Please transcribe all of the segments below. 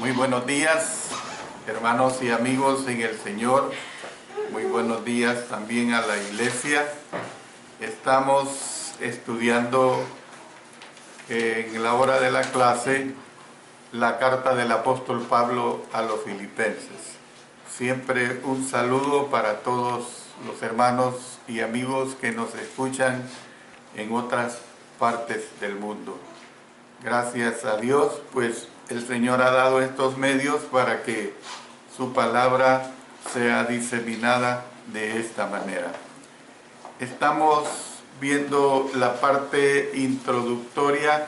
Muy buenos días, hermanos y amigos en el Señor. Muy buenos días también a la iglesia. Estamos estudiando en la hora de la clase la carta del apóstol Pablo a los filipenses. Siempre un saludo para todos los hermanos y amigos que nos escuchan en otras partes del mundo. Gracias a Dios, pues el Señor ha dado estos medios para que su palabra sea diseminada de esta manera. Estamos viendo la parte introductoria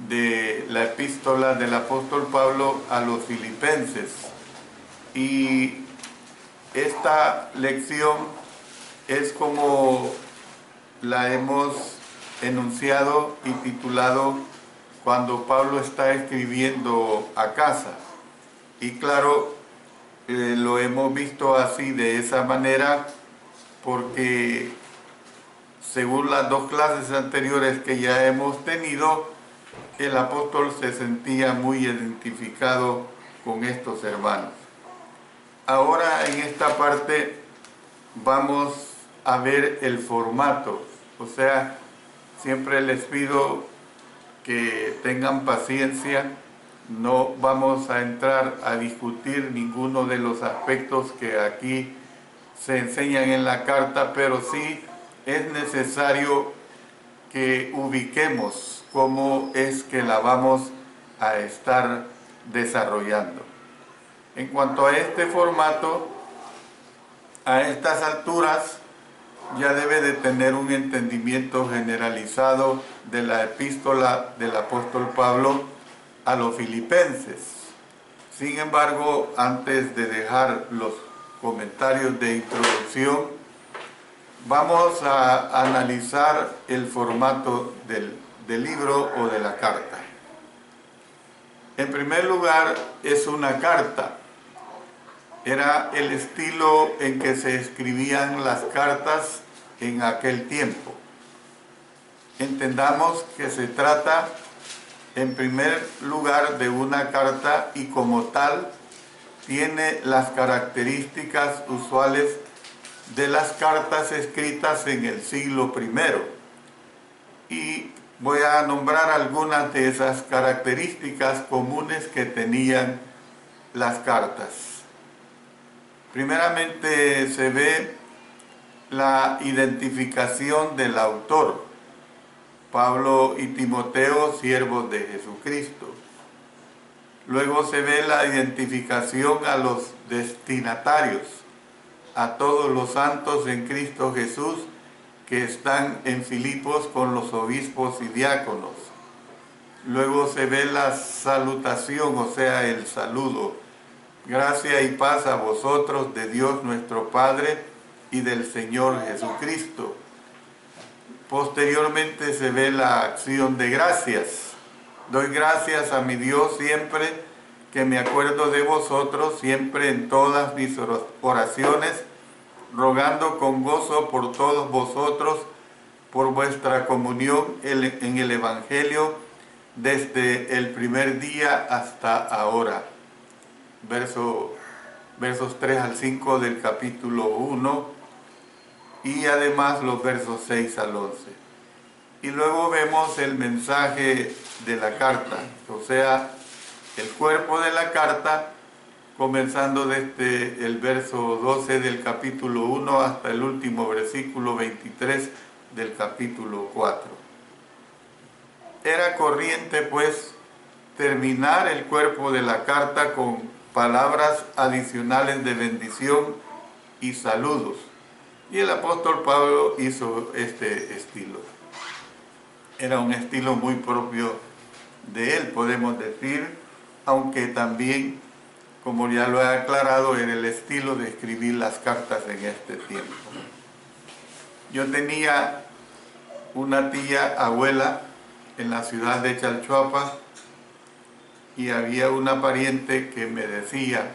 de la epístola del apóstol Pablo a los filipenses. Y esta lección es como la hemos enunciado y titulado cuando Pablo está escribiendo a casa. Y claro, lo hemos visto así de esa manera porque según las dos clases anteriores que ya hemos tenido, el apóstol se sentía muy identificado con estos hermanos. Ahora en esta parte vamos a ver el formato, o sea, siempre les pido que tengan paciencia. No vamos a entrar a discutir ninguno de los aspectos que aquí se enseñan en la carta, pero sí es necesario que ubiquemos cómo es que la vamos a estar desarrollando. En cuanto a este formato, a estas alturas ya debe de tener un entendimiento generalizado de la epístola del apóstol Pablo a los filipenses. Sin embargo, antes de dejar los comentarios de introducción, vamos a analizar el formato del libro o de la carta. En primer lugar, es una carta. Era el estilo en que se escribían las cartas en aquel tiempo. Entendamos que se trata en primer lugar de una carta y como tal tiene las características usuales de las cartas escritas en el siglo I. Y voy a nombrar algunas de esas características comunes que tenían las cartas. Primeramente se ve la identificación del autor, Pablo y Timoteo, siervos de Jesucristo. Luego se ve la identificación a los destinatarios, a todos los santos en Cristo Jesús que están en Filipos con los obispos y diáconos. Luego se ve la salutación, o sea, el saludo. Gracia y paz a vosotros de Dios nuestro Padre y del Señor Jesucristo. Posteriormente se ve la acción de gracias. Doy gracias a mi Dios siempre que me acuerdo de vosotros, siempre en todas mis oraciones, rogando con gozo por todos vosotros, por vuestra comunión en el Evangelio desde el primer día hasta ahora. Versos 3 al 5 del capítulo 1 y además los versos 6 al 11. Y luego vemos el mensaje de la carta, o sea, el cuerpo de la carta, comenzando desde el verso 12 del capítulo 1 hasta el último versículo 23 del capítulo 4. Era corriente, pues, terminar el cuerpo de la carta con palabras adicionales de bendición y saludos. Y el apóstol Pablo hizo este estilo. Era un estilo muy propio de él, podemos decir, aunque también, como ya lo he aclarado, era el estilo de escribir las cartas en este tiempo. Yo tenía una tía abuela en la ciudad de Chalchuapa, y había una pariente que me decía,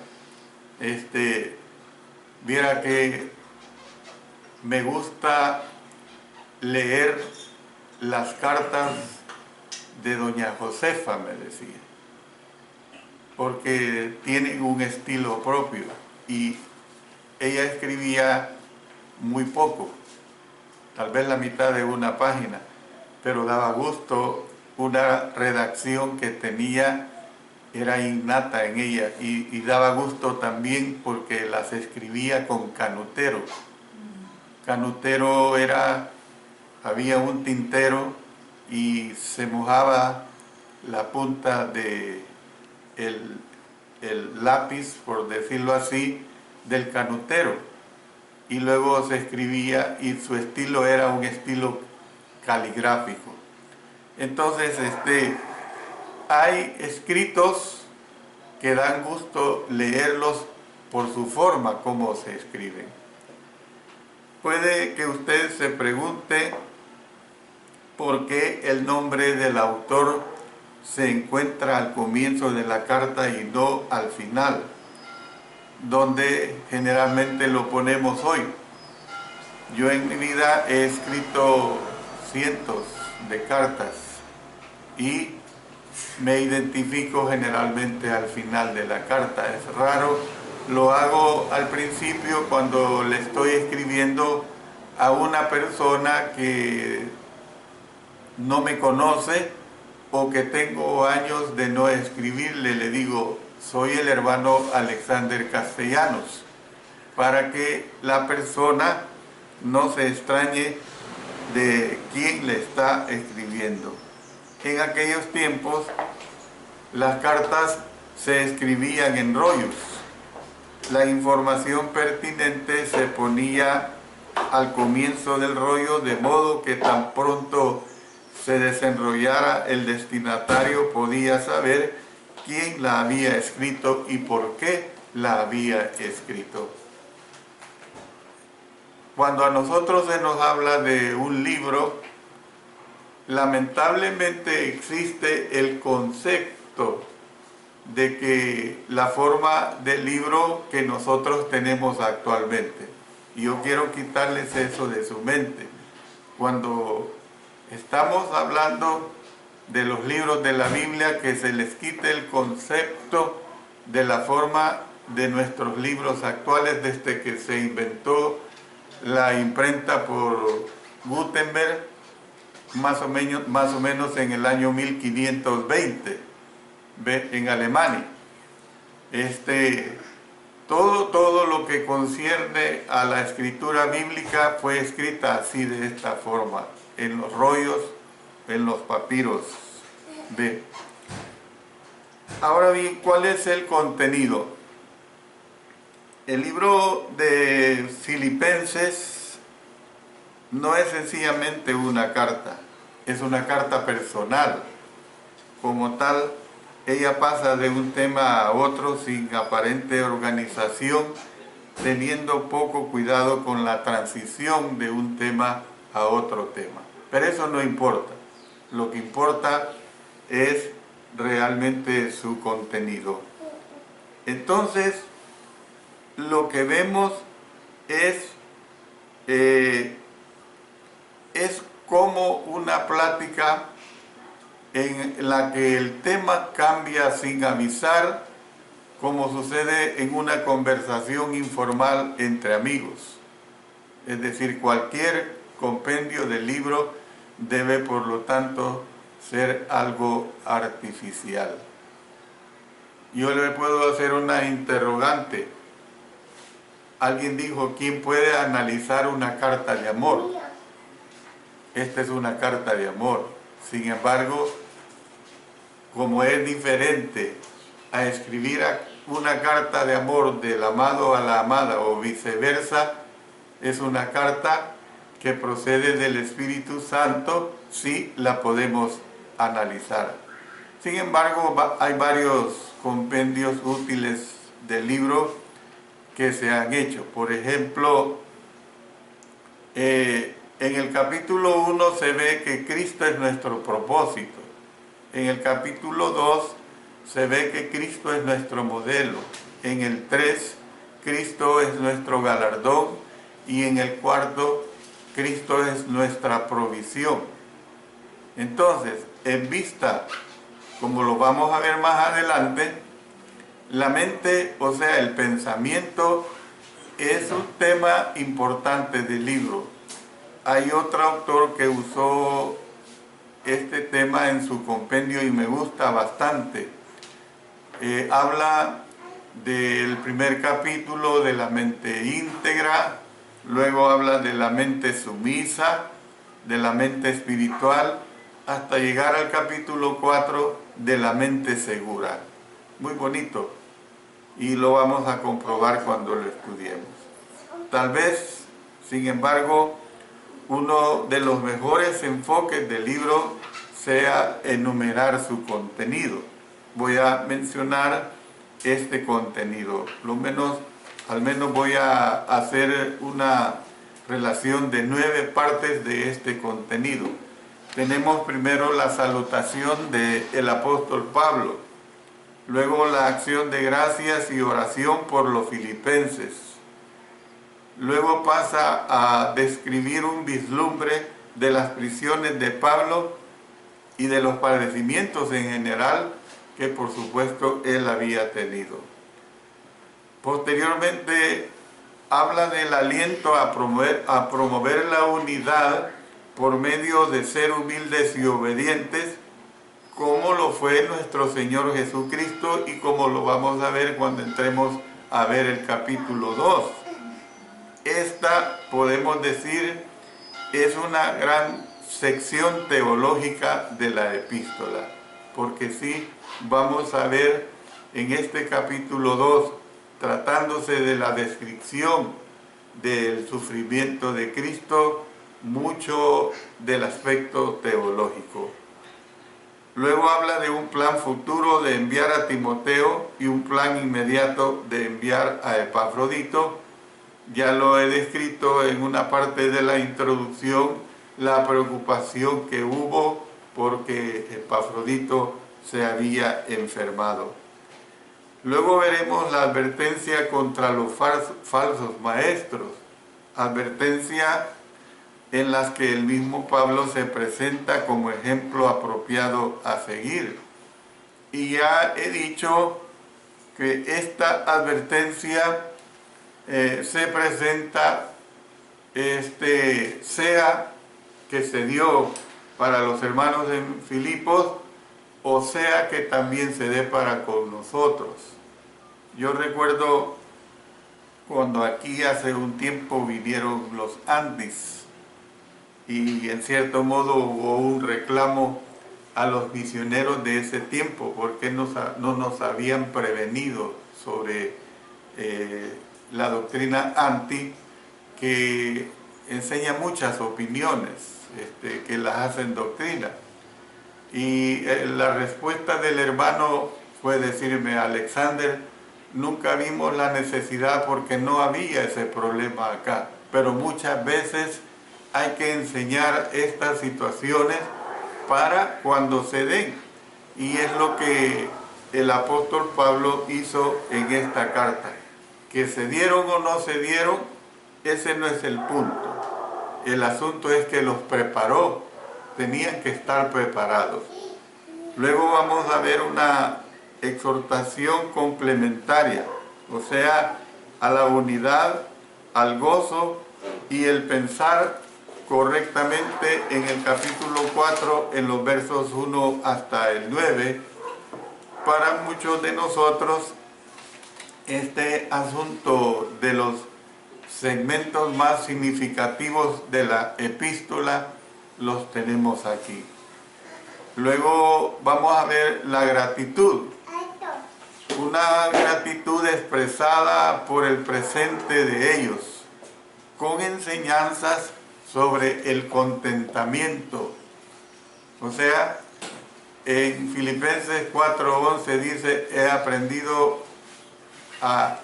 viera que me gusta leer las cartas de doña Josefa, me decía. porque tienen un estilo propio y ella escribía muy poco, tal vez la mitad de una página, pero daba gusto. Una redacción que tenía era innata en ella y daba gusto también porque las escribía con canutero. Canutero había un tintero y se mojaba la punta de el lápiz, por decirlo así, del canutero, y luego se escribía y su estilo era un estilo caligráfico. Entonces hay escritos que dan gusto leerlos por su forma, como se escriben. Puede que usted se pregunte por qué el nombre del autor se encuentra al comienzo de la carta y no al final, donde generalmente lo ponemos hoy. Yo en mi vida he escrito cientos de cartas y me identifico generalmente al final de la carta. Es raro, lo hago al principio cuando le estoy escribiendo a una persona que no me conoce o que tengo años de no escribirle. Le digo, soy el hermano Alexander Castellanos, para que la persona no se extrañe de quién le está escribiendo. En aquellos tiempos las cartas se escribían en rollos. La información pertinente se ponía al comienzo del rollo, de modo que tan pronto se desenrollara, el destinatario podía saber quién la había escrito y por qué la había escrito. Cuando a nosotros se nos habla de un libro, lamentablemente existe el concepto de que la forma del libro que nosotros tenemos actualmente. Y yo quiero quitarles eso de su mente. Cuando estamos hablando de los libros de la Biblia, que se les quite el concepto de la forma de nuestros libros actuales desde que se inventó la imprenta por Gutenberg, más o menos en el año 1520, en Alemania. Todo lo que concierne a la escritura bíblica fue escrita así, de esta forma, en los rollos, en los papiros. ¿Ve? Ahora bien, ¿cuál es el contenido? El libro de Filipenses no es sencillamente una carta, es una carta personal. Como tal, ella pasa de un tema a otro sin aparente organización, teniendo poco cuidado con la transición de un tema a otro tema. Pero eso no importa. Lo que importa es realmente su contenido. Entonces, lo que vemos es como una plática en la que el tema cambia sin avisar, como sucede en una conversación informal entre amigos. Es decir, cualquier compendio del libro debe, por lo tanto, ser algo artificial. Yo le puedo hacer una interrogante. Alguien dijo, ¿quién puede analizar una carta de amor? Esta es una carta de amor. Sin embargo, como es diferente a escribir una carta de amor del amado a la amada o viceversa, es una carta que procede del Espíritu Santo, sí la podemos analizar. Sin embargo, hay varios compendios útiles del libro que se han hecho. Por ejemplo, en el capítulo 1 se ve que Cristo es nuestro propósito. En el capítulo 2 se ve que Cristo es nuestro modelo. En el 3, Cristo es nuestro galardón. Y en el 4, Cristo es nuestra provisión. Entonces, en vista, como lo vamos a ver más adelante, La mente, o sea, el pensamiento, es un tema importante del libro. Hay otro autor que usó este tema en su compendio y me gusta bastante. Habla del primer capítulo de la mente íntegra, luego habla de la mente sumisa, de la mente espiritual, hasta llegar al capítulo 4 de la mente segura. Muy bonito, y lo vamos a comprobar cuando lo estudiemos. Tal vez, sin embargo, uno de los mejores enfoques del libro sea enumerar su contenido. Voy a mencionar este contenido. Al menos voy a hacer una relación de 9 partes de este contenido. Tenemos primero la salutación del apóstol Pablo, luego la acción de gracias y oración por los filipenses. Luego pasa a describir un vislumbre de las prisiones de Pablo y de los padecimientos en general que por supuesto él había tenido. Posteriormente habla del aliento a promover la unidad por medio de ser humildes y obedientes, como lo fue nuestro Señor Jesucristo y como lo vamos a ver cuando entremos a ver el capítulo 2. Esta, podemos decir, es una gran sección teológica de la epístola, porque sí, vamos a ver en este capítulo 2, tratándose de la descripción del sufrimiento de Cristo, mucho del aspecto teológico. Luego habla de un plan futuro de enviar a Timoteo y un plan inmediato de enviar a Epafrodito. Ya lo he descrito en una parte de la introducción, la preocupación que hubo porque Epafrodito se había enfermado. Luego veremos la advertencia contra los falsos maestros, advertencia en las que el mismo Pablo se presenta como ejemplo apropiado a seguir. Y ya he dicho que esta advertencia se presenta, sea que se dio para los hermanos de Filipos, o sea que también se dé para con nosotros. Yo recuerdo cuando aquí hace un tiempo vinieron los Andis, y en cierto modo hubo un reclamo a los misioneros de ese tiempo porque no nos habían prevenido sobre la doctrina anti, que enseña muchas opiniones que las hacen doctrina. Y la respuesta del hermano fue decirme: Alexander, nunca vimos la necesidad porque no había ese problema acá, pero muchas veces hay que enseñar estas situaciones para cuando se den. Y es lo que el apóstol Pablo hizo en esta carta. Que se dieron o no se dieron, ese no es el punto. El asunto es que los preparó, tenían que estar preparados. Luego vamos a ver una exhortación complementaria, o sea, a la unidad, al gozo y el pensar correctamente en el capítulo 4, en los versos 1 hasta el 9. Para muchos de nosotros, este asunto de los segmentos más significativos de la epístola los tenemos aquí. Luego vamos a ver la gratitud. Una gratitud expresada por el presente de ellos, con enseñanzas sobre el contentamiento. O sea, en Filipenses 4:11 dice: he aprendido a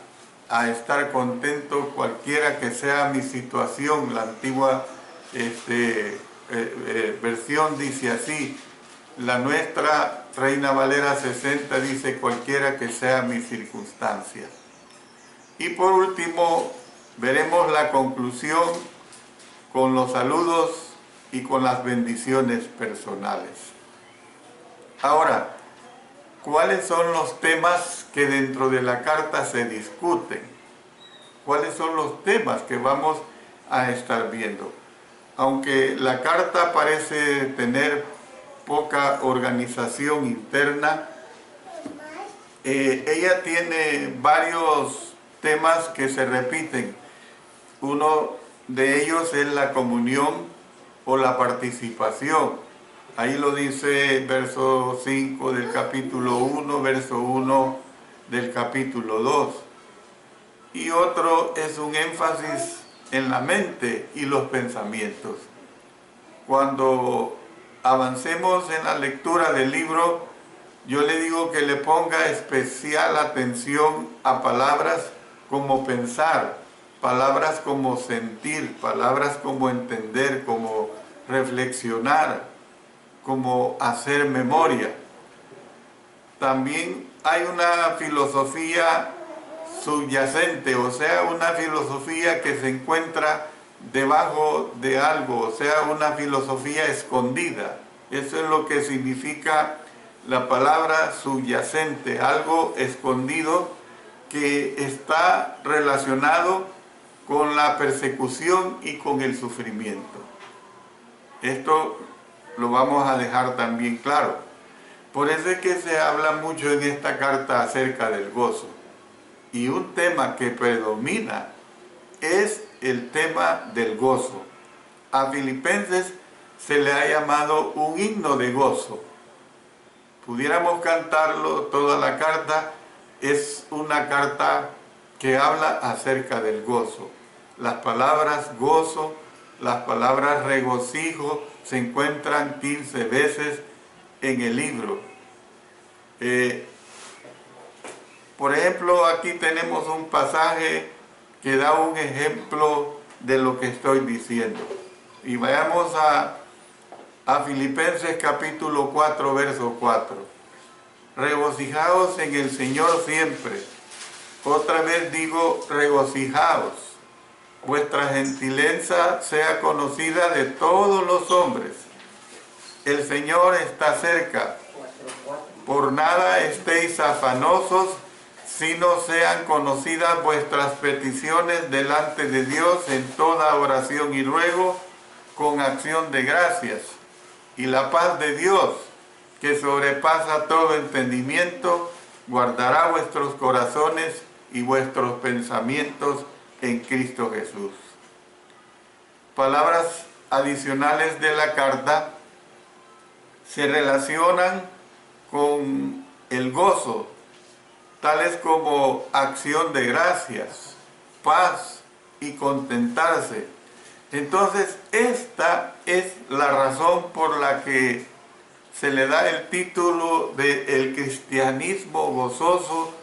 estar contento cualquiera que sea mi situación. La antigua versión dice así. La nuestra, Reina Valera 60, dice: cualquiera que sea mi circunstancia. Y por último, veremos la conclusión con los saludos y con las bendiciones personales. Ahora, cuáles son los temas que dentro de la carta se discuten, cuáles son los temas que vamos a estar viendo. Aunque la carta parece tener poca organización interna, ella tiene varios temas que se repiten. Uno de ellos es la comunión o la participación. Ahí lo dice verso 5 del capítulo 1, verso 1 del capítulo 2. Y otro es un énfasis en la mente y los pensamientos. Cuando avancemos en la lectura del libro, yo le digo que le ponga especial atención a palabras como pensar, palabras como sentir, palabras como entender, como reflexionar, como hacer memoria. También hay una filosofía subyacente, o sea, una filosofía que se encuentra debajo de algo, o sea, una filosofía escondida. Eso es lo que significa la palabra subyacente, algo escondido que está relacionado con la persecución y con el sufrimiento. Esto lo vamos a dejar también claro. Por eso es que se habla mucho en esta carta acerca del gozo. Y un tema que predomina es el tema del gozo. A Filipenses se le ha llamado un himno de gozo. Pudiéramos cantarlo toda la carta. Es una carta que habla acerca del gozo. Las palabras gozo, las palabras regocijo se encuentran 15 veces en el libro. Por ejemplo, aquí tenemos un pasaje que da un ejemplo de lo que estoy diciendo. Y vayamos a Filipenses capítulo 4, verso 4. Regocijaos en el Señor siempre. Otra vez digo, regocijaos. Vuestra gentileza sea conocida de todos los hombres. El Señor está cerca. Por nada estéis afanosos, sino sean conocidas vuestras peticiones delante de Dios en toda oración y ruego, con acción de gracias. Y la paz de Dios, que sobrepasa todo entendimiento, guardará vuestros corazones y vuestros pensamientos en Cristo Jesús. Palabras adicionales de la carta se relacionan con el gozo, tales como acción de gracias, paz y contentarse. Entonces, esta es la razón por la que se le da el título de El cristianismo gozoso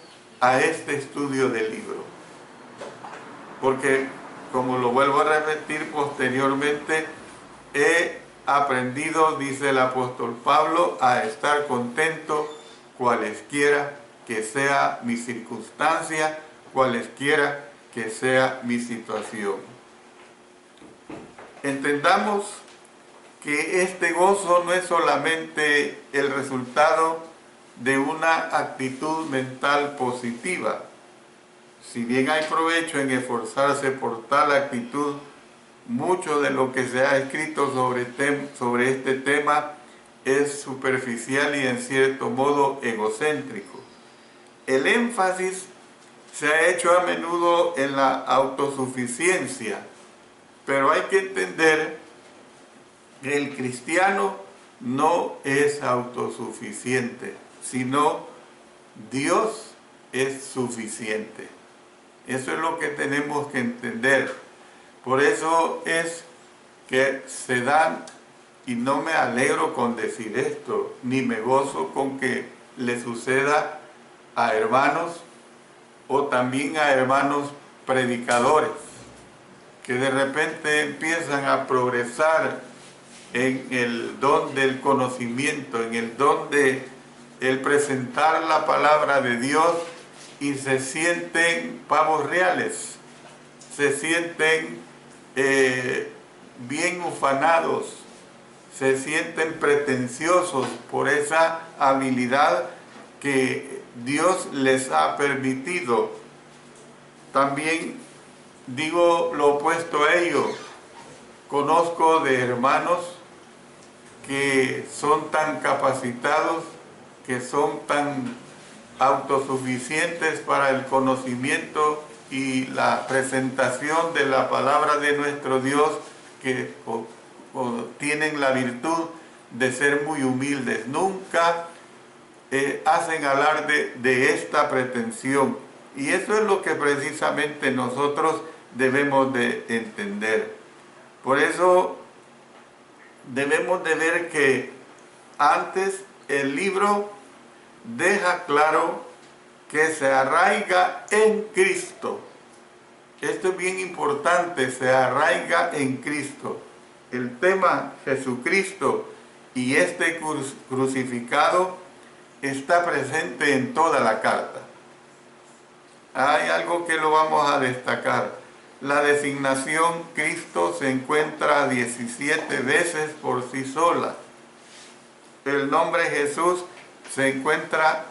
a este estudio del libro. Porque, como lo vuelvo a repetir posteriormente, he aprendido, dice el apóstol Pablo, a estar contento cualesquiera que sea mi circunstancia, cualesquiera que sea mi situación. Entendamos que este gozo no es solamente el resultado de una actitud mental positiva. Si bien hay provecho en esforzarse por tal actitud, mucho de lo que se ha escrito sobre este tema es superficial y en cierto modo egocéntrico. El énfasis se ha hecho a menudo en la autosuficiencia, pero hay que entender que el cristiano no es autosuficiente, sino Dios es suficiente. Eso es lo que tenemos que entender. Por eso es que se dan, y no me alegro con decir esto, ni me gozo con que le suceda a hermanos o también a hermanos predicadores, que de repente empiezan a progresar en el don del conocimiento, en el don de el presentar la palabra de Dios, y se sienten pavos reales, se sienten bien ufanados, se sienten pretenciosos por esa habilidad que Dios les ha permitido. También digo lo opuesto a ello. Conozco de hermanos que son tan capacitados, que son tan autosuficientes para el conocimiento y la presentación de la palabra de nuestro Dios, que tienen la virtud de ser muy humildes. Nunca hacen alarde de esta pretensión. Y eso es lo que precisamente nosotros debemos de entender. Por eso debemos de ver que antes el libro deja claro que se arraiga en Cristo. Esto es bien importante, se arraiga en Cristo. El tema Jesucristo y este crucificado está presente en toda la carta. Hay algo que lo vamos a destacar. La designación Cristo se encuentra 17 veces por sí sola. El nombre Jesús se encuentra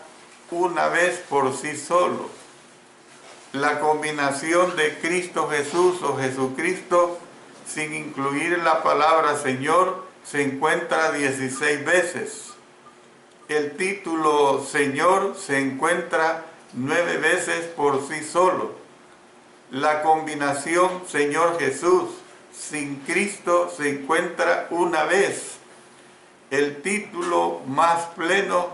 una vez por sí solo. La combinación de Cristo Jesús o Jesucristo, sin incluir la palabra Señor, se encuentra 16 veces. El título Señor se encuentra 9 veces por sí solo. La combinación Señor Jesús sin Cristo se encuentra una vez. El título más pleno,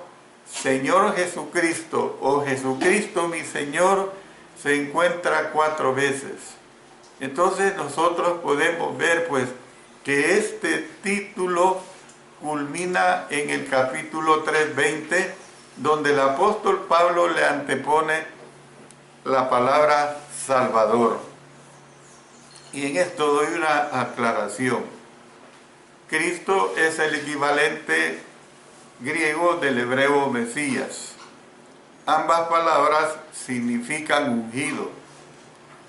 Señor Jesucristo o Jesucristo mi Señor, se encuentra 4 veces. Entonces nosotros podemos ver pues que este título culmina en el capítulo 3:20, donde el apóstol Pablo le antepone la palabra Salvador. Y en esto doy una aclaración. Cristo es el equivalente griego del hebreo Mesías. Ambas palabras significan ungido.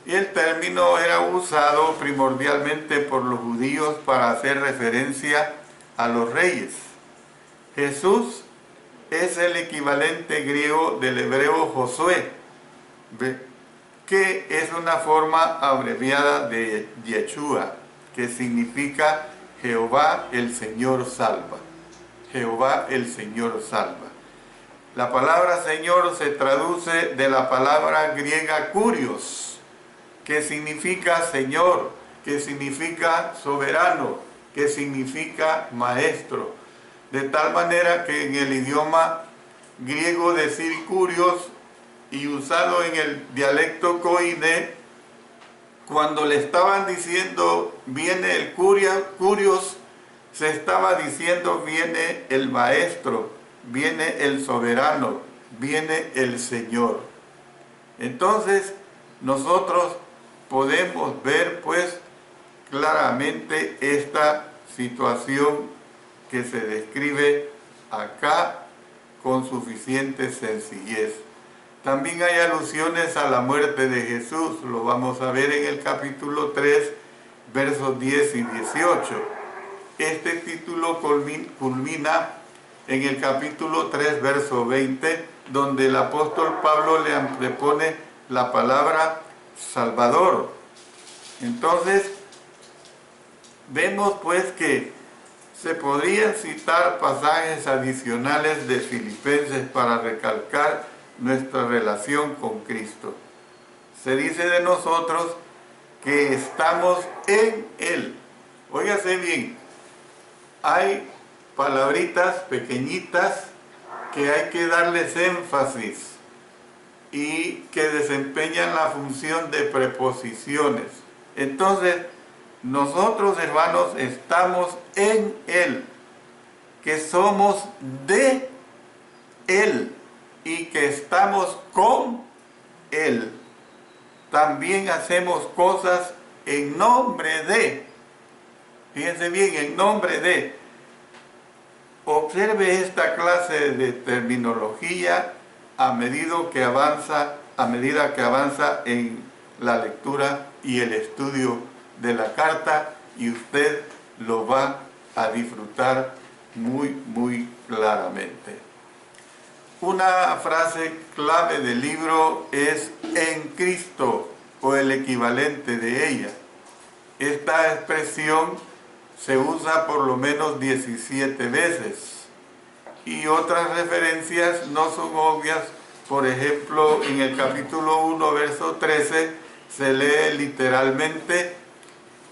Y el término era usado primordialmente por los judíos para hacer referencia a los reyes. Jesús es el equivalente griego del hebreo Josué, que es una forma abreviada de Yeshua, que significa Jehová el Señor salva. Jehová el Señor salva. La palabra Señor se traduce de la palabra griega kurios, que significa Señor, que significa soberano, que significa maestro. De tal manera que en el idioma griego decir kurios y usado en el dialecto koine, cuando le estaban diciendo viene el kurios, se estaba diciendo viene el maestro, viene el soberano, viene el Señor. Entonces nosotros podemos ver pues claramente esta situación que se describe acá con suficiente sencillez. También hay alusiones a la muerte de Jesús, lo vamos a ver en el capítulo 3, versos 10 y 18. Este título culmina en el capítulo 3, verso 20, donde el apóstol Pablo le antepone la palabra Salvador. Entonces, vemos pues que se podrían citar pasajes adicionales de Filipenses para recalcar nuestra relación con Cristo. Se dice de nosotros que estamos en Él. Óigase bien, hay palabritas pequeñitas que hay que darles énfasis y que desempeñan la función de preposiciones. Entonces, nosotros, hermanos, estamos en Él, que somos de Él y que estamos con Él. También hacemos cosas en nombre de. Fíjense bien, en nombre de. Observe esta clase de terminología a medida que avanza en la lectura y el estudio de la carta, y usted lo va a disfrutar muy claramente. Una frase clave del libro es en Cristo o el equivalente de ella. Esta expresión se usa por lo menos 17 veces y otras referencias no son obvias. Por ejemplo, en el capítulo 1, verso 13, se lee literalmente: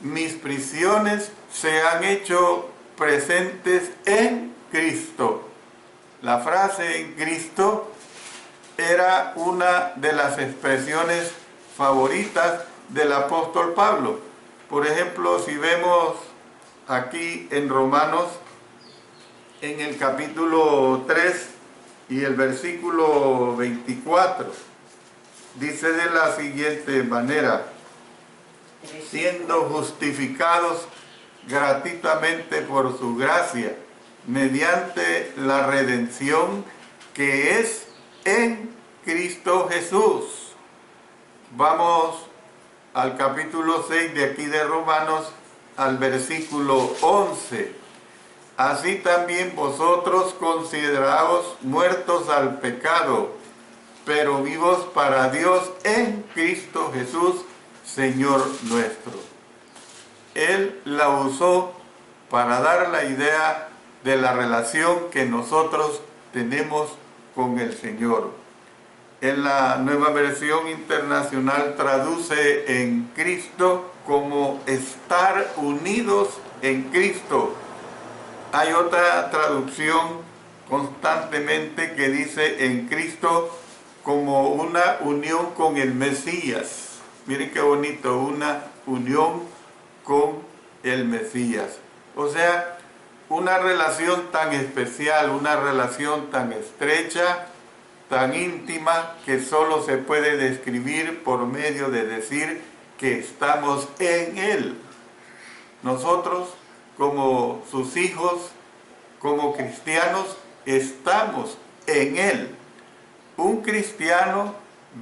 mis prisiones se han hecho presentes en Cristo. La frase en Cristo era una de las expresiones favoritas del apóstol Pablo. Por ejemplo, si vemos aquí en Romanos, en el capítulo 3 y el versículo 24, dice de la siguiente manera: siendo justificados gratuitamente por su gracia, mediante la redención que es en Cristo Jesús. Vamos al capítulo 6 de aquí de Romanos, al versículo 11. Así también vosotros consideraos muertos al pecado, pero vivos para Dios en Cristo Jesús, Señor nuestro. Él la usó para dar la idea de la relación que nosotros tenemos con el Señor. En la Nueva Versión Internacional traduce en Cristo como estar unidos en Cristo. Hay otra traducción constantemente que dice en Cristo como una unión con el Mesías. Miren qué bonito, una unión con el Mesías. O sea, una relación tan especial, una relación tan estrecha, tan íntima, que solo se puede describir por medio de decir que estamos en Él. Nosotros, como sus hijos, como cristianos, estamos en Él. Un cristiano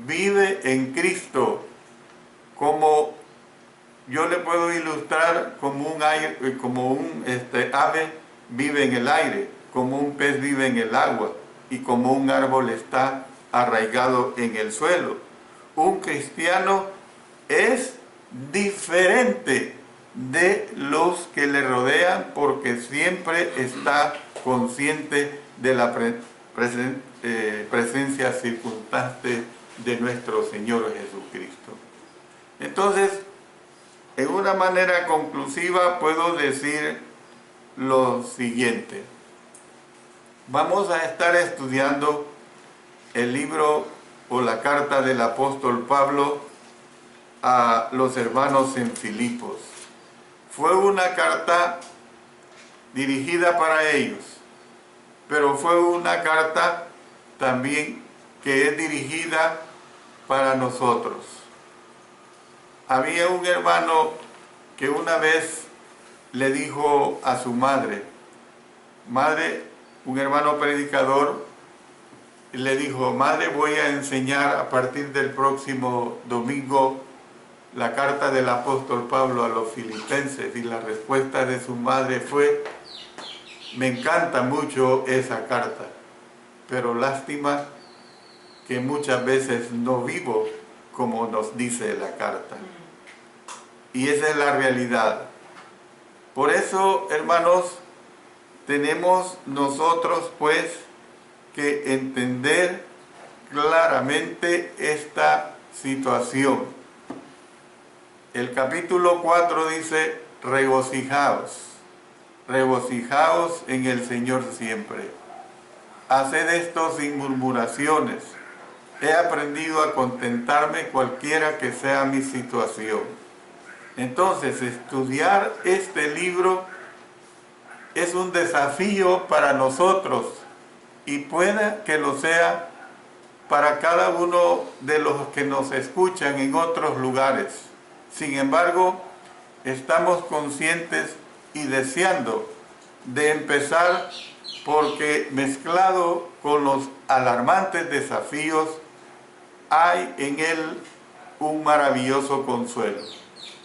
vive en Cristo, como yo le puedo ilustrar como un ave vive en el aire, como un pez vive en el agua y como un árbol está arraigado en el suelo. Un cristiano es diferente de los que le rodean porque siempre está consciente de la presencia circunstante de nuestro Señor Jesucristo. Entonces, en una manera conclusiva puedo decir lo siguiente. Vamos a estar estudiando el libro o la carta del apóstol Pablo a los hermanos en Filipos. Fue una carta dirigida para ellos, pero fue una carta también que es dirigida para nosotros. Había un hermano que una vez le dijo a su madre, un hermano predicador, le dijo: madre, voy a enseñar a partir del próximo domingo la carta del apóstol Pablo a los filipenses. Y la respuesta de su madre fue: me encanta mucho esa carta, pero lástima que muchas veces no vivo como nos dice la carta. Y esa es la realidad. Por eso, hermanos, tenemos nosotros pues que entender claramente esta situación. El capítulo 4 dice: regocijaos en el Señor siempre. Haced esto sin murmuraciones. He aprendido a contentarme cualquiera que sea mi situación. Entonces, estudiar este libro es un desafío para nosotros y pueda que lo sea para cada uno de los que nos escuchan en otros lugares. Sin embargo, estamos conscientes y deseando de empezar porque mezclado con los alarmantes desafíos hay en él un maravilloso consuelo.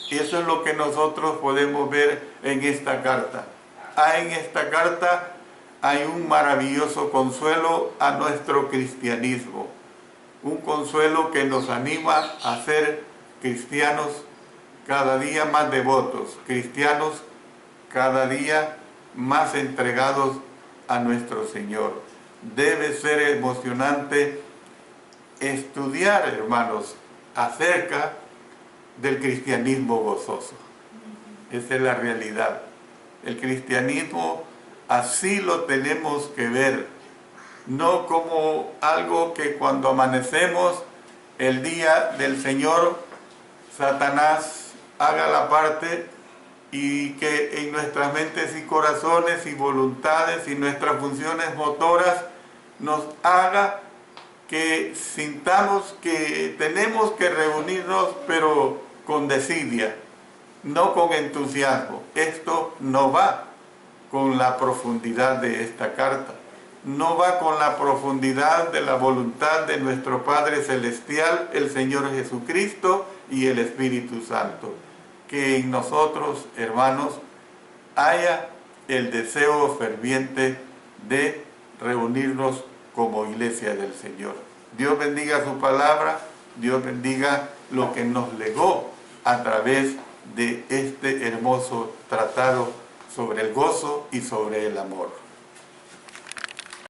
Y eso es lo que nosotros podemos ver en esta carta. Hay en esta carta hay un maravilloso consuelo a nuestro cristianismo, un consuelo que nos anima a ser cristianos cada día más devotos, cristianos cada día más entregados a nuestro Señor. Debe ser emocionante estudiar, hermanos, acerca del cristianismo gozoso. Esa es la realidad. El cristianismo así lo tenemos que ver, no como algo que cuando amanecemos el día del Señor, Satanás haga la parte y que en nuestras mentes y corazones y voluntades y nuestras funciones motoras nos haga que sintamos que tenemos que reunirnos, pero con desidia, no con entusiasmo. Esto no va con la profundidad de esta carta, no va con la profundidad de la voluntad de nuestro Padre Celestial, el Señor Jesucristo y el Espíritu Santo. Que en nosotros, hermanos, haya el deseo ferviente de reunirnos como iglesia del Señor. Dios bendiga su palabra, Dios bendiga lo que nos legó a través de este hermoso tratado sobre el gozo y sobre el amor.